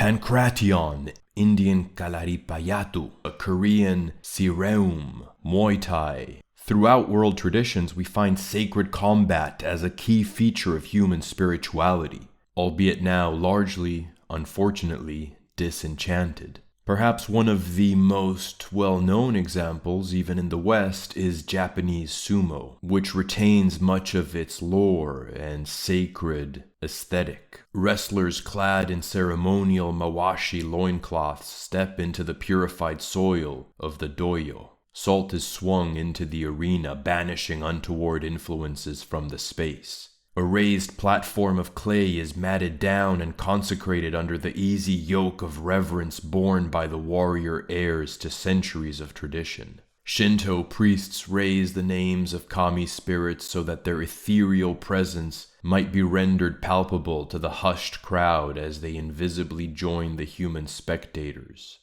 Pankration, Indian Kalaripayattu, a Korean Ssirum, Muay Thai. Throughout world traditions, we find sacred combat as a key feature of human spirituality, albeit now largely, unfortunately, disenchanted. Perhaps one of the most well-known examples, even in the West, is Japanese Sumo, which retains much of its lore and sacred aesthetic. Wrestlers clad in ceremonial mawashi loincloths step into the purified soil of the doyo. Salt is swung into the arena, banishing untoward influences from the space. A raised platform of clay is matted down and consecrated under the easy yoke of reverence borne by the warrior heirs to centuries of tradition. Shinto priests raise the names of kami spirits so that their ethereal presence might be rendered palpable to the hushed crowd as they invisibly join the human spectators.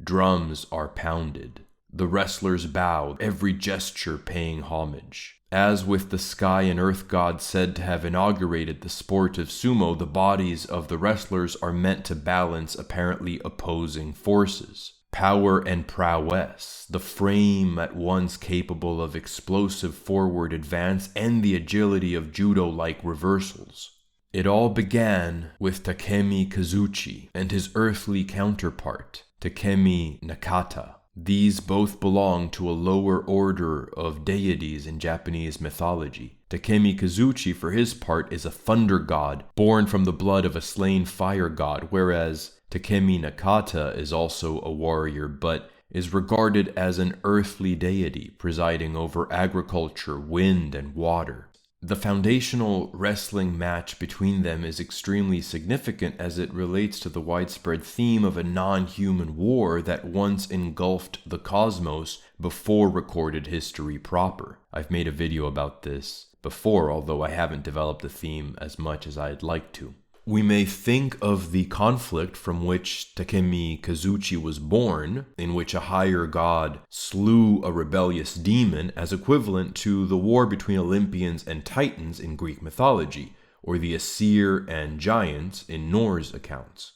Drums are pounded. The wrestlers bow, every gesture paying homage. As with the sky and earth gods said to have inaugurated the sport of sumo, the bodies of the wrestlers are meant to balance apparently opposing forces. Power and prowess, the frame at once capable of explosive forward advance and the agility of judo-like reversals. It all began with Takemi Kazuchi and his earthly counterpart, Takemi Nakata. These both belong to a lower order of deities in Japanese mythology. Takemi Kazuchi, for his part, is a thunder god born from the blood of a slain fire god, whereas Takemi Nakata is also a warrior but is regarded as an earthly deity presiding over agriculture, wind, and water. The foundational wrestling match between them is extremely significant as it relates to the widespread theme of a non-human war that once engulfed the cosmos before recorded history proper. I've made a video about this before, although I haven't developed the theme as much as I'd like to. We may think of the conflict from which Takemi Kazuchi was born, in which a higher god slew a rebellious demon, as equivalent to the war between Olympians and Titans in Greek mythology, or the Aesir and giants in Norse accounts,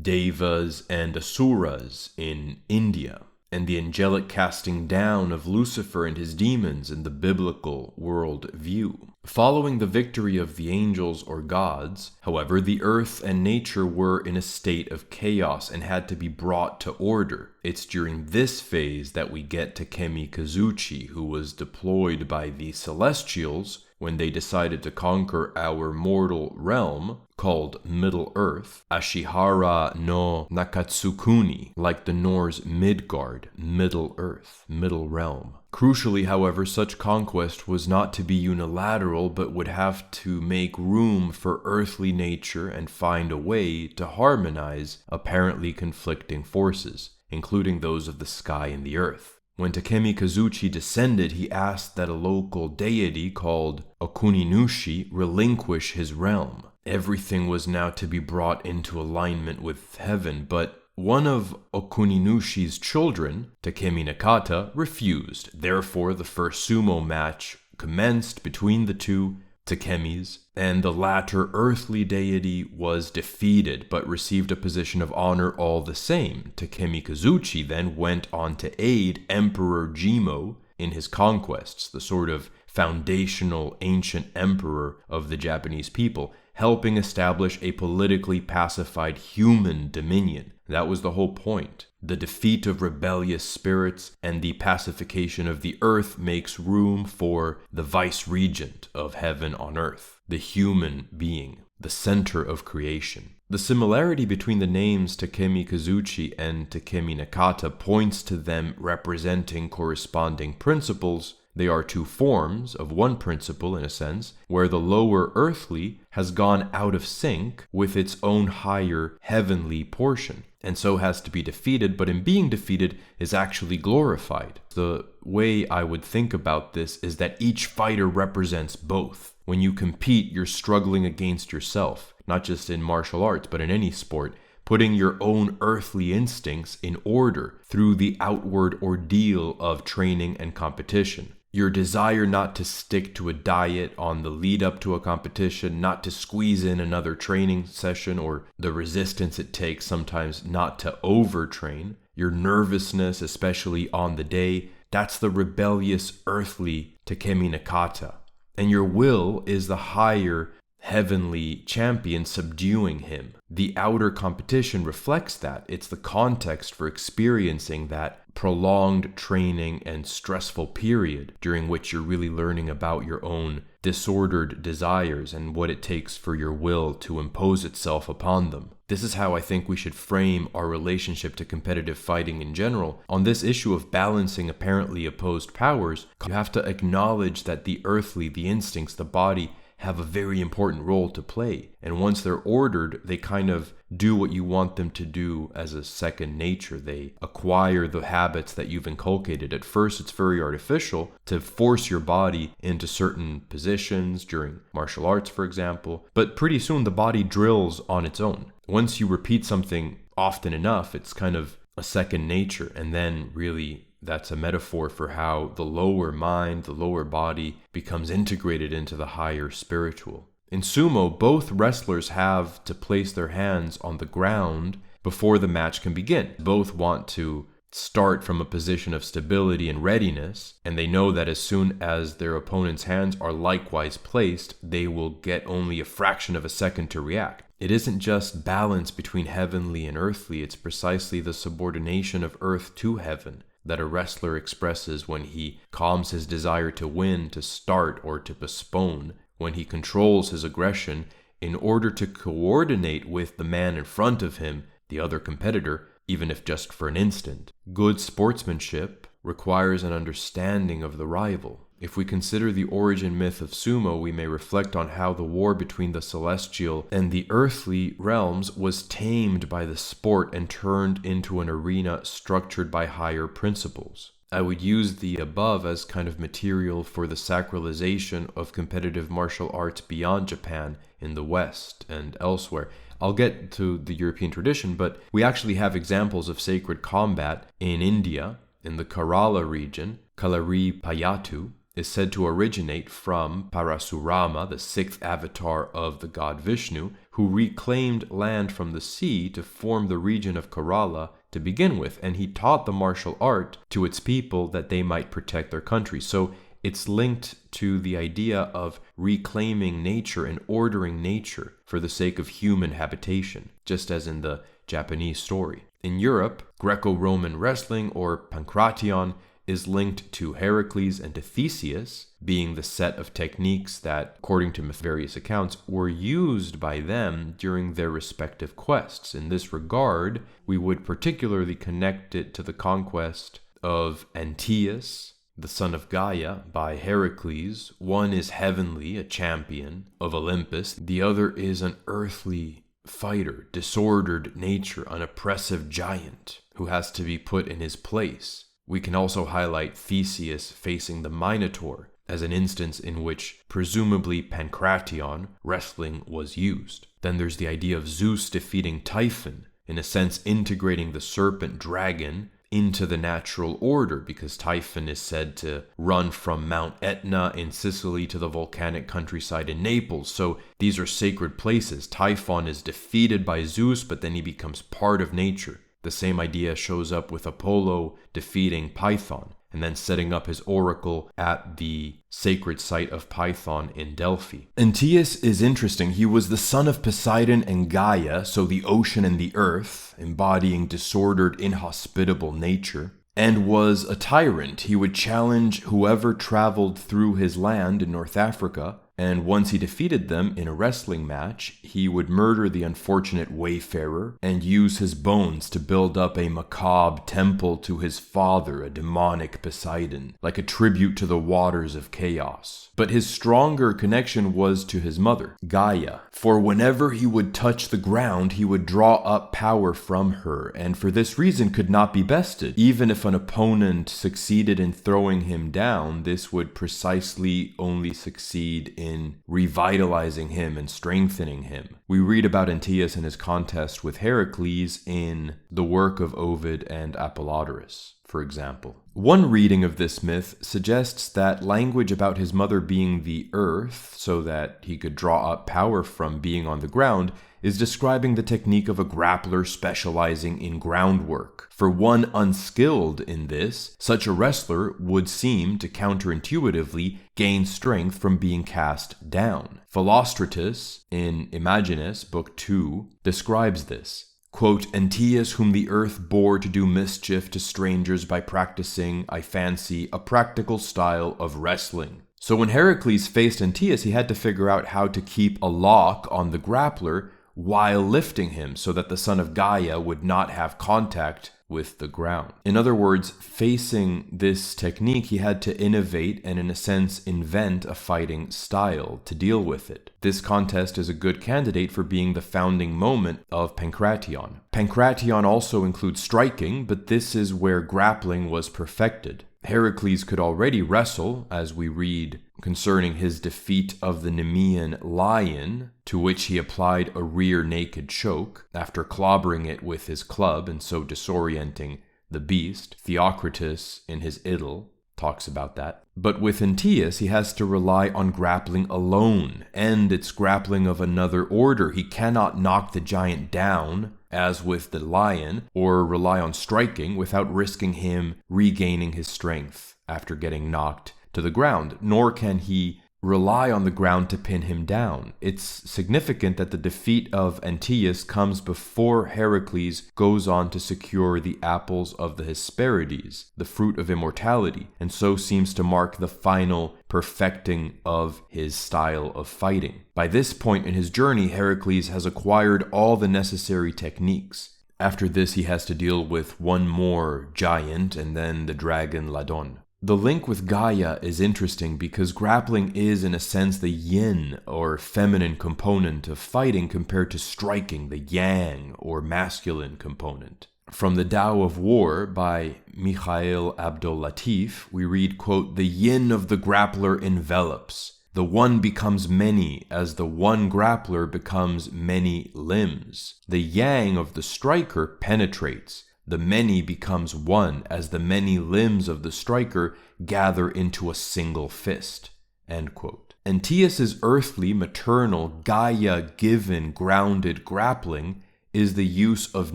Devas and Asuras in India, and the angelic casting down of Lucifer and his demons in the biblical world view. Following the victory of the angels or gods, however, the earth and nature were in a state of chaos and had to be brought to order. It's during this phase that we get Takemi Kazuchi, who was deployed by the Celestials when they decided to conquer our mortal realm, called Middle Earth, Ashihara no Nakatsukuni, like the Norse Midgard, Middle Earth, Middle Realm. Crucially, however, such conquest was not to be unilateral, but would have to make room for earthly nature and find a way to harmonize apparently conflicting forces, including those of the sky and the earth. When Takemi Kazuchi descended, he asked that a local deity called Okuninushi relinquish his realm. Everything was now to be brought into alignment with heaven, but one of Okuninushi's children, Takemi Nakata, refused. Therefore, the first sumo match commenced between the two Takemis, and the latter earthly deity was defeated, but received a position of honor all the same. Takemi Kazuchi then went on to aid Emperor Jimo in his conquests, the sort of foundational ancient emperor of the Japanese people, helping establish a politically pacified human dominion. That was the whole point. The defeat of rebellious spirits and the pacification of the earth makes room for the vice-regent of heaven on earth, the human being, the center of creation. The similarity between the names Takemi Kazuchi and Takemi Nakata points to them representing corresponding principles. They are two forms of one principle, in a sense, where the lower earthly has gone out of sync with its own higher heavenly portion, and so has to be defeated, but in being defeated is actually glorified. The way I would think about this is that each fighter represents both. When you compete, you're struggling against yourself, not just in martial arts, but in any sport, putting your own earthly instincts in order through the outward ordeal of training and competition. Your desire not to stick to a diet on the lead up to a competition, not to squeeze in another training session, or the resistance it takes sometimes not to overtrain, your nervousness, especially on the day, that's the rebellious earthly Takemi Nakata. And your will is the higher heavenly champion subduing him. The outer competition reflects that. It's the context for experiencing that prolonged training and stressful period during which you're really learning about your own disordered desires and what it takes for your will to impose itself upon them. This is how I think we should frame our relationship to competitive fighting in general. On this issue of balancing apparently opposed powers, you have to acknowledge that the earthly, the instincts, the body, have a very important role to play. And once they're ordered, they kind of do what you want them to do as a second nature. They acquire the habits that you've inculcated. At first, it's very artificial to force your body into certain positions during martial arts, for example. But pretty soon, the body drills on its own. Once you repeat something often enough, it's kind of a second nature. And then really, that's a metaphor for how the lower mind, the lower body, becomes integrated into the higher spiritual. In sumo, both wrestlers have to place their hands on the ground before the match can begin. Both want to start from a position of stability and readiness, and they know that as soon as their opponent's hands are likewise placed, they will get only a fraction of a second to react. It isn't just balance between heavenly and earthly, it's precisely the subordination of earth to heaven that a wrestler expresses when he calms his desire to win, to start, or to postpone, when he controls his aggression in order to coordinate with the man in front of him, the other competitor, even if just for an instant. Good sportsmanship requires an understanding of the rival. If we consider the origin myth of sumo, we may reflect on how the war between the celestial and the earthly realms was tamed by the sport and turned into an arena structured by higher principles. I would use the above as kind of material for the sacralization of competitive martial arts beyond Japan in the West and elsewhere. I'll get to the European tradition, but we actually have examples of sacred combat in India, in the Kerala region. Kalari Payattu is said to originate from Parasurama, the sixth avatar of the god Vishnu, who reclaimed land from the sea to form the region of Kerala to begin with, and he taught the martial art to its people that they might protect their country. So it's linked to the idea of reclaiming nature and ordering nature for the sake of human habitation, just as in the Japanese story. In Europe, Greco-Roman wrestling, or Pankration, is linked to Heracles and to Theseus, being the set of techniques that, according to various accounts, were used by them during their respective quests. In this regard, we would particularly connect it to the conquest of Antaeus, the son of Gaia, by Heracles. One is heavenly, a champion of Olympus. The other is an earthly fighter, disordered nature, an oppressive giant who has to be put in his place. We can also highlight Theseus facing the Minotaur as an instance in which presumably Pankration, wrestling, was used. Then there's the idea of Zeus defeating Typhon, in a sense integrating the serpent dragon into the natural order, because Typhon is said to run from Mount Etna in Sicily to the volcanic countryside in Naples. So these are sacred places. Typhon is defeated by Zeus, but then he becomes part of nature. The same idea shows up with Apollo defeating Python and then setting up his oracle at the sacred site of Python in Delphi. Antaeus is interesting. He was the son of Poseidon and Gaia, so the ocean and the earth, embodying disordered, inhospitable nature, and was a tyrant. He would challenge whoever traveled through his land in North Africa, and once he defeated them in a wrestling match, he would murder the unfortunate wayfarer and use his bones to build up a macabre temple to his father, a demonic Poseidon, like a tribute to the waters of chaos. But his stronger connection was to his mother, Gaia, for whenever he would touch the ground, he would draw up power from her, and for this reason could not be bested. Even if an opponent succeeded in throwing him down, this would precisely only succeed in in revitalizing him and strengthening him. We read about Antaeus and his contest with Heracles in the work of Ovid and Apollodorus, for example. One reading of this myth suggests that language about his mother being the earth, so that he could draw up power from being on the ground, is describing the technique of a grappler specializing in groundwork. For one unskilled in this, such a wrestler would seem to counterintuitively gain strength from being cast down. Philostratus, in Imagines, Book 2, describes this. Quote, Antaeus, whom the earth bore to do mischief to strangers by practicing, I fancy, a practical style of wrestling. So when Heracles faced Antaeus, he had to figure out how to keep a lock on the grappler while lifting him so that the son of Gaia would not have contact with the ground. In other words, facing this technique, he had to innovate and, in a sense, invent a fighting style to deal with it. This contest is a good candidate for being the founding moment of Pankration. Pankration also includes striking, but this is where grappling was perfected. Heracles could already wrestle, as we read concerning his defeat of the Nemean lion, to which he applied a rear naked choke, after clobbering it with his club and so disorienting the beast. Theocritus, in his Idyll, talks about that. But with Antaeus, he has to rely on grappling alone, and it's grappling of another order. He cannot knock the giant down, as with the lion, or rely on striking without risking him regaining his strength after getting knocked to the ground, nor can he rely on the ground to pin him down. It's significant that the defeat of Antaeus comes before Heracles goes on to secure the apples of the Hesperides, the fruit of immortality, and so seems to mark the final perfecting of his style of fighting. By this point in his journey, Heracles has acquired all the necessary techniques. After this, he has to deal with one more giant and then the dragon Ladon. The link with Gaia is interesting because grappling is, in a sense, the yin or feminine component of fighting compared to striking, the yang or masculine component. From the Tao of War by Mikhail Abdul-Latif, we read, quote, the yin of the grappler envelops. The one becomes many as the one grappler becomes many limbs. The yang of the striker penetrates. The many becomes one as the many limbs of the striker gather into a single fist. End quote. Antaeus' earthly, maternal, Gaia-given, grounded grappling is the use of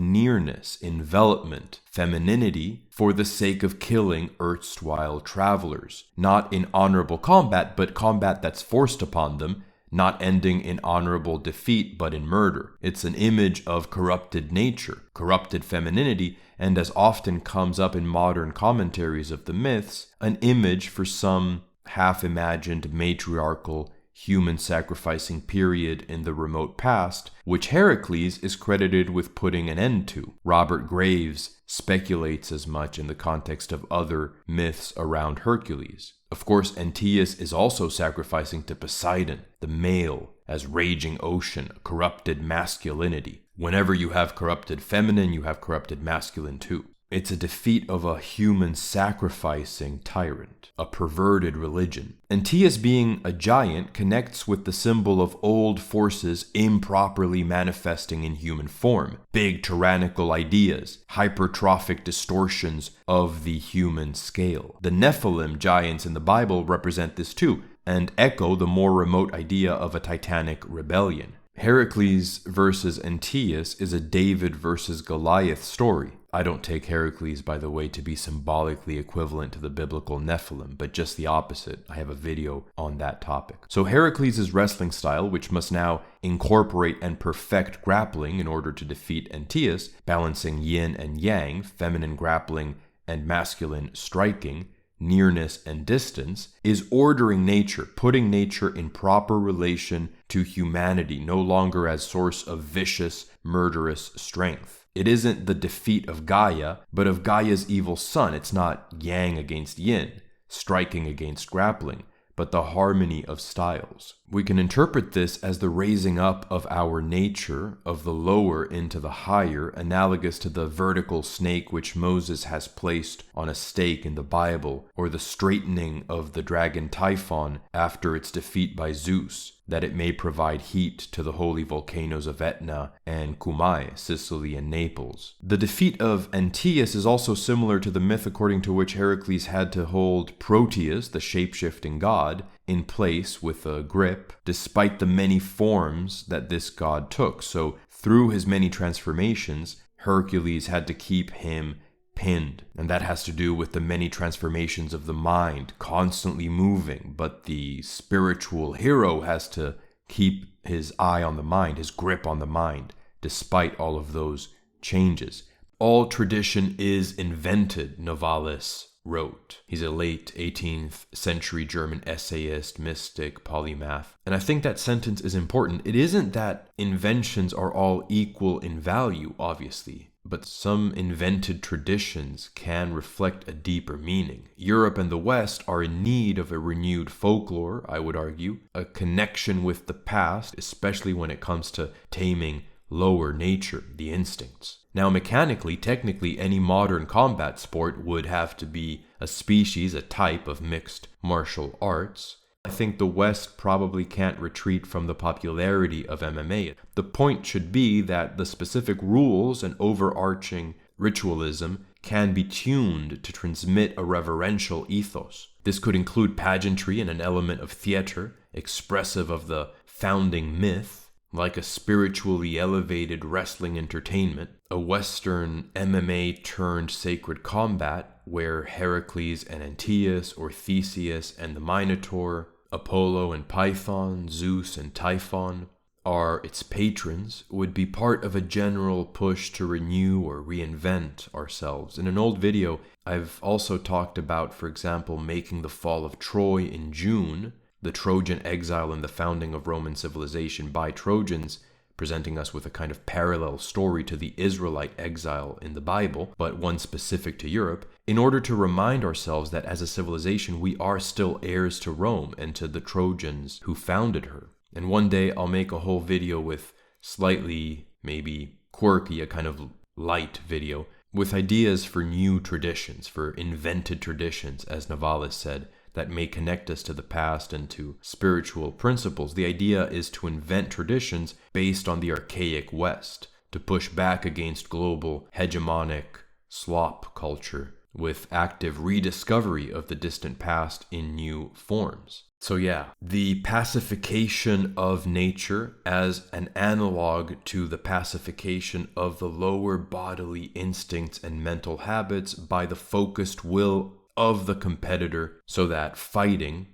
nearness, envelopment, femininity, for the sake of killing erstwhile travelers, not in honorable combat, but combat that's forced upon them, not ending in honorable defeat, but in murder. It's an image of corrupted nature, corrupted femininity, and as often comes up in modern commentaries of the myths, an image for some half-imagined matriarchal human sacrificing period in the remote past, which Heracles is credited with putting an end to. Robert Graves speculates as much in the context of other myths around Hercules. Of course, Antaeus is also sacrificing to Poseidon, the male, as raging ocean, corrupted masculinity. Whenever you have corrupted feminine, you have corrupted masculine too. It's a defeat of a human sacrificing tyrant, a perverted religion. Antaeus, being a giant, connects with the symbol of old forces improperly manifesting in human form. Big tyrannical ideas, hypertrophic distortions of the human scale. The Nephilim giants in the Bible represent this too, and echo the more remote idea of a titanic rebellion. Heracles versus Antaeus is a David versus Goliath story. I don't take Heracles, by the way, to be symbolically equivalent to the biblical Nephilim, but just the opposite. I have a video on that topic. So Heracles' wrestling style, which must now incorporate and perfect grappling in order to defeat Antaeus, balancing yin and yang, feminine grappling and masculine striking, nearness and distance, is ordering nature, putting nature in proper relation to humanity, no longer as source of vicious, murderous strength. It isn't the defeat of Gaia, but of Gaia's evil son. It's not yang against yin, striking against grappling, but the harmony of styles. We can interpret this as the raising up of our nature, of the lower into the higher, analogous to the vertical snake which Moses has placed on a stake in the Bible, or the straightening of the dragon Typhon after its defeat by Zeus, that it may provide heat to the holy volcanoes of Etna and Cumae, Sicily and Naples. The defeat of Antaeus is also similar to the myth according to which Heracles had to hold Proteus, the shape-shifting god, in place with a grip, despite the many forms that this god took. So through his many transformations, Hercules had to keep him pinned. And that has to do with the many transformations of the mind, constantly moving. But the spiritual hero has to keep his eye on the mind, his grip on the mind, despite all of those changes. All tradition is invented, Novalis wrote. He's a late 18th century German essayist, mystic, polymath. And I think that sentence is important. It isn't that inventions are all equal in value, obviously, but some invented traditions can reflect a deeper meaning. Europe and the West are in need of a renewed folklore, I would argue, a connection with the past, especially when it comes to taming lower nature, the instincts. Now, mechanically, technically, any modern combat sport would have to be a species, a type of mixed martial arts. I think the West probably can't retreat from the popularity of MMA. The point should be that the specific rules and overarching ritualism can be tuned to transmit a reverential ethos. This could include pageantry and an element of theater, expressive of the founding myth, like a spiritually elevated wrestling entertainment, a Western MMA turned sacred combat where Heracles and Antaeus, or Theseus and the Minotaur, Apollo and Python, Zeus and Typhon are its patrons, would be part of a general push to renew or reinvent ourselves. In an old video, I've also talked about, for example, making the fall of Troy in June, the Trojan exile and the founding of Roman civilization by Trojans, presenting us with a kind of parallel story to the Israelite exile in the Bible, but one specific to Europe, in order to remind ourselves that as a civilization we are still heirs to Rome and to the Trojans who founded her. And one day I'll make a whole video with slightly, maybe quirky, a kind of light video, with ideas for new traditions, for invented traditions, as Novalis said, that may connect us to the past and to spiritual principles. The idea is to invent traditions based on the archaic West, to push back against global hegemonic slop culture with active rediscovery of the distant past in new forms. So yeah, the pacification of nature as an analog to the pacification of the lower bodily instincts and mental habits by the focused will of the competitor, so that fighting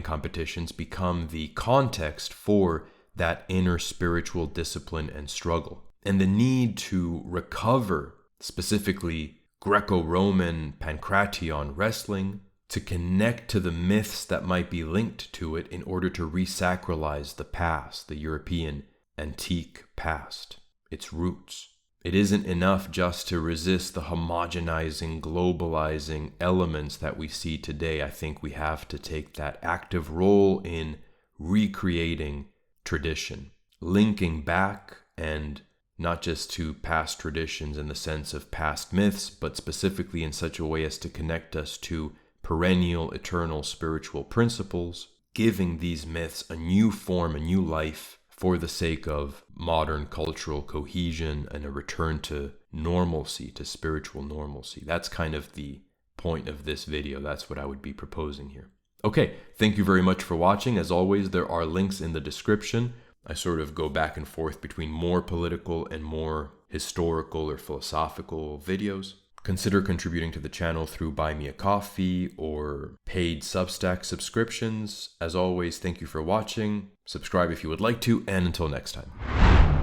competitions become the context for that inner spiritual discipline and struggle. And the need to recover, specifically Greco-Roman Pankration wrestling, to connect to the myths that might be linked to it in order to resacralize the past, the European antique past, its roots. It isn't enough just to resist the homogenizing, globalizing elements that we see today. I think we have to take that active role in recreating tradition, linking back, and not just to past traditions in the sense of past myths, but specifically in such a way as to connect us to perennial, eternal spiritual principles, giving these myths a new form, a new life, for the sake of modern cultural cohesion and a return to normalcy, to spiritual normalcy. That's kind of the point of this video. That's what I would be proposing here. Okay, thank you very much for watching. As always, there are links in the description. I sort of go back and forth between more political and more historical or philosophical videos. Consider contributing to the channel through Buy Me a Coffee or paid Substack subscriptions. As always, thank you for watching. Subscribe if you would like to, and until next time.